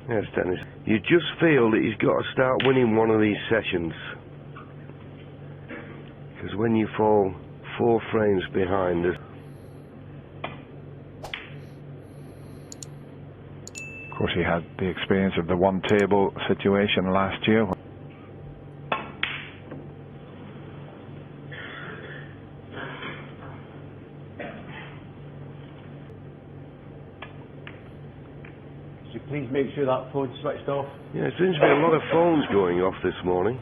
Yes, Dennis. You just feel that he's got to start winning one of these sessions. Because when you fall 4 frames behind us... Of course, he had the experience of the one-table situation last year. Could you please make sure that phone's switched off? Yeah, there seems to be a lot of phones going off this morning.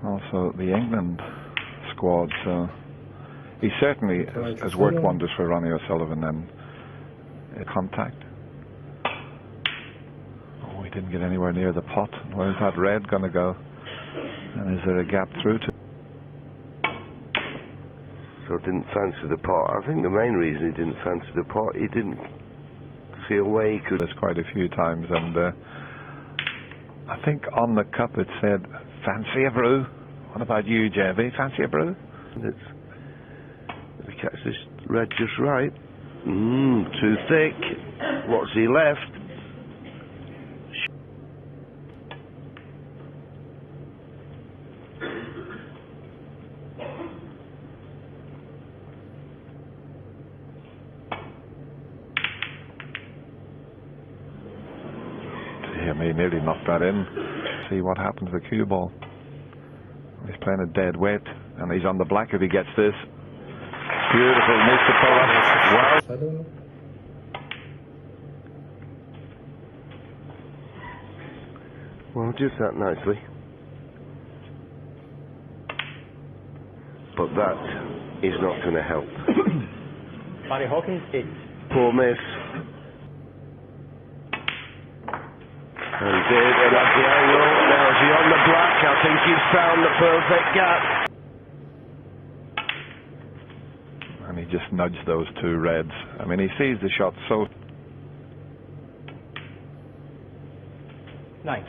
Also, the England squad, so he certainly has worked wonders for Ronnie O'Sullivan and contact. Oh, he didn't get anywhere near the pot. Where's that red going to go? And is there a gap through to? So didn't fancy the pot. I think the main reason he didn't fancy the pot, he didn't see a way he could... There's quite a few times, and I think on the cup it said, fancy a brew. What about you, JB? Fancy a brew? If he catches this red just right. Too thick. What's he left? He nearly knocked that in. See what happens to the cue ball. He's playing a dead weight, and he's on the black if he gets this. Beautiful, makes the pull up. Wow. Well, just that nicely. But that is not going to help. Barry Hawkins, 8. Poor miss. And did, and at the angle. Now is he on the black? I think he's found the perfect gap. And he just nudged those 2 reds. I mean, he sees the shot so... 9.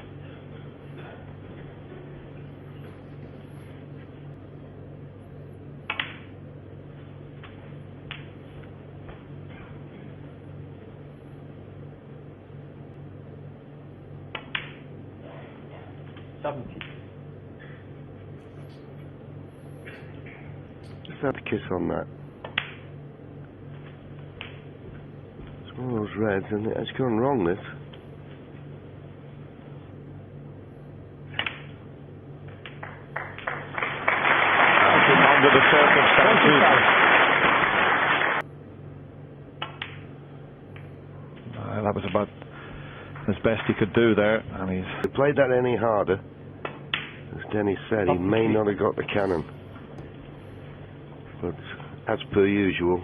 Just had a kiss on that. It's one of those reds, and it's gone wrong, this. Under the circumstances. That was about as best he could do there, and he's... If he played that any harder, as Dennis said, he may not have got the cannon. But as per usual,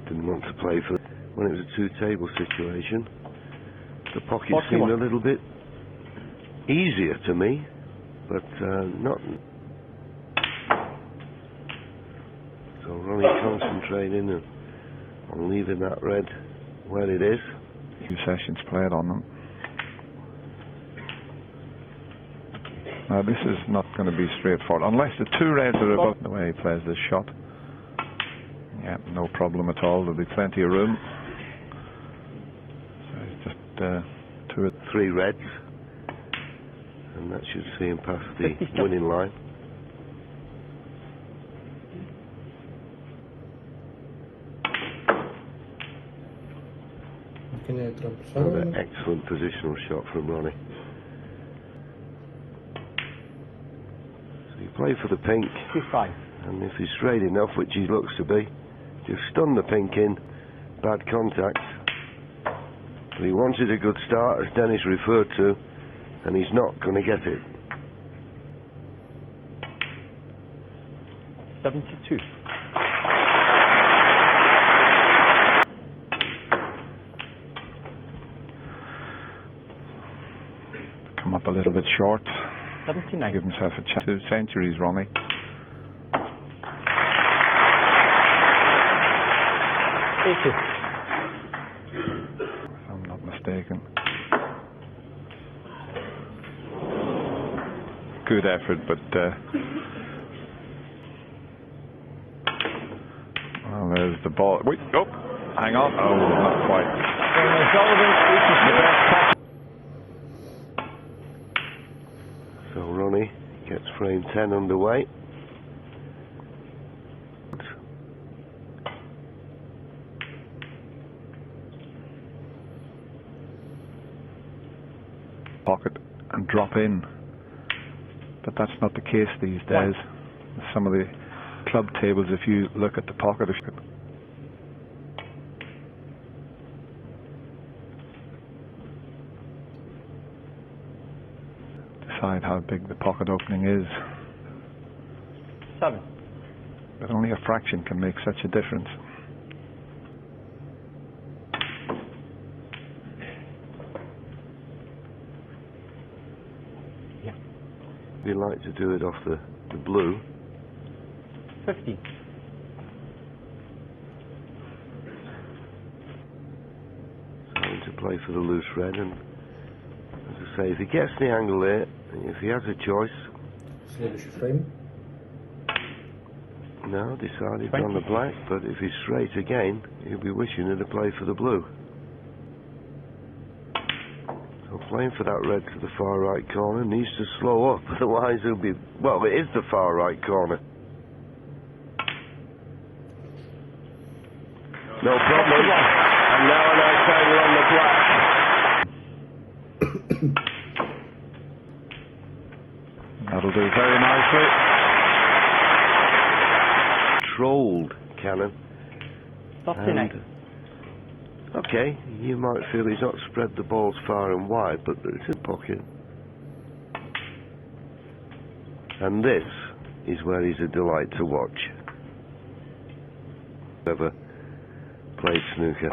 didn't want to play for when it was a 2-table situation. The pocket seemed a little bit easier to me, but not. So Ronnie concentrating on leaving that red where it is. A few sessions played on them. Now this is not going to be straightforward, unless the 2 reds are above the way he plays this shot. Yeah, no problem at all. There'll be plenty of room. So it's just 2 or 3 reds, and that should see him past the winning line. Another excellent positional shot from Ronnie. So you play for the pink, and if he's straight enough, which he looks to be, just stun the pink in, bad contact. But he wanted a good start, as Dennis referred to, and he's not going to get it. 72. come up a little bit short. 79. Give himself a chance. 2 centuries, Ronnie. If I'm not mistaken. Good effort, but There's the ball. Wait, oh, hang on. Oh, not quite. So Ronnie gets frame 10 underway. Pocket and drop in, but that's not the case these days. Some of the club tables, if you look at the pocket, if you could decide how big the pocket opening is. 7. But only a fraction can make such a difference. We like to do it off the blue. 50. Having to play for the loose red, and as I say, if he gets the angle there, if he has a choice. No, decided on the black, but if he's straight again, he'll be wishing to play for the blue. So playing for that red to the far right corner, needs to slow up, otherwise he'll be, well, it is the far right corner. No problem. And now an outsider on the black. That'll do very nicely. Controlled cannon. 39. Okay, you might feel he's not spread the balls far and wide, but it's in pocket. And this is where he's a delight to watch. Ever played snooker.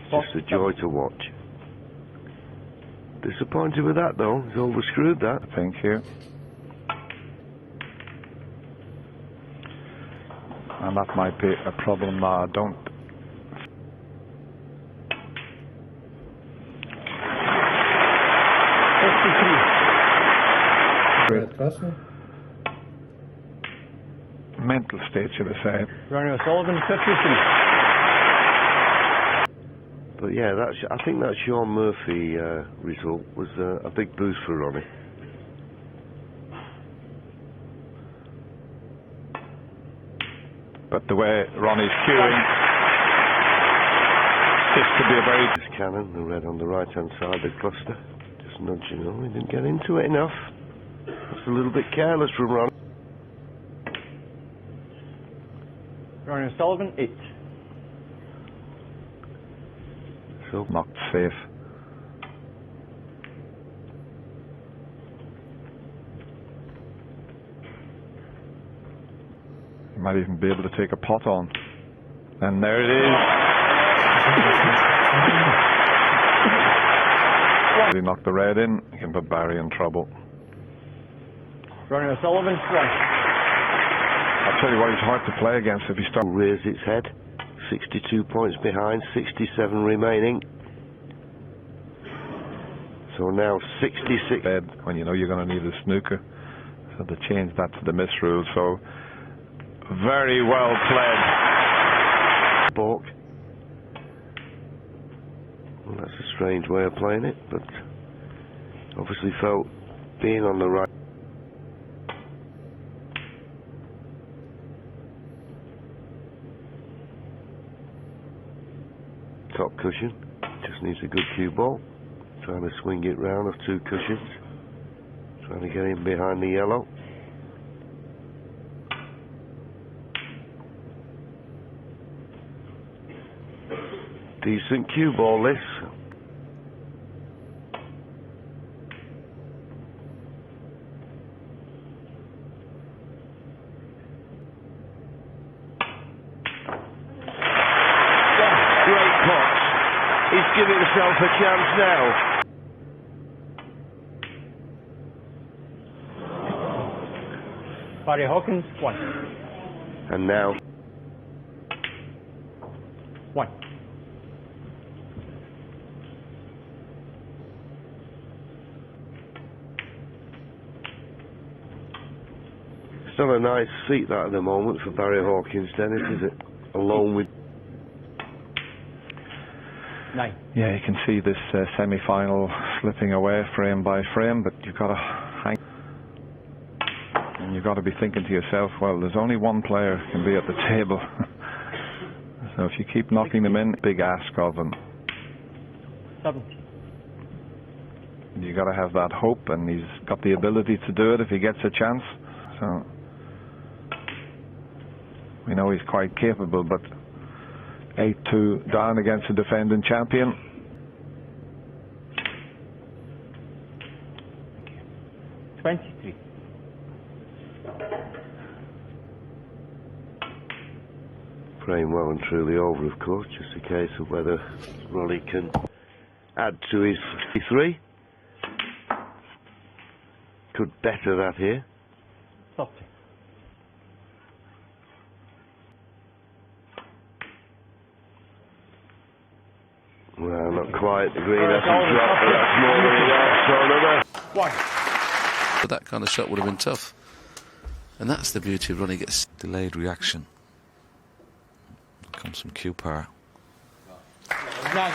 Just a joy to watch. Disappointed with that though, he's overscrewed that. Thank you. And that might be a problem now. Don't. Mental state, should I say. Ronnie O'Sullivan, 53. But yeah, I think that Sean Murphy result was a big boost for Ronnie. But the way Ronnie's queuing, this could be a very... This cannon, the red on the right hand side of the cluster. Just nudging on, he didn't get into it enough. That's a little bit careless from Ronnie. Ronnie O'Sullivan, 8. So knocked safe. You might even be able to take a pot on. And there it is. He knocked the red in. He can put Barry in trouble. Ronnie O'Sullivan, 1. I'll tell you what, he's hard to play against if he starts. Rears its head. 62 points behind, 67 remaining. So now 66. Bed when you know you're going to need a snooker. So they changed that to the miss rule. So very well played. Balk. Well, that's a strange way of playing it, but obviously felt being on the right. Top cushion, just needs a good cue ball. Trying to swing it round of 2 cushions. Trying to get in behind the yellow. Decent cue ball this. Great pot. He's giving himself a chance now. Barry Hawkins, 1. And now 1. it's not a nice seat that at the moment for Barry Hawkins, Dennis, is it? alone with... 9. Yeah, you can see this semi-final slipping away frame by frame, but you've got to hang. And you've got to be thinking to yourself, well, there's only one player who can be at the table. So if you keep knocking them in, big ask of them. 7. You got to have that hope, and he's got the ability to do it if he gets a chance. So we know he's quite capable, but 8-2 down against the defending champion. Okay. 23. Playing well and truly over, of course, just a case of whether Ronnie can add to his 3. Could better that here. 30. Well, not quite. The green hasn't dropped, but that's more than enough. So another 1. But that kind of shot would have been tough. And that's the beauty of Ronnie gets delayed reaction. Comes from Q power. 9.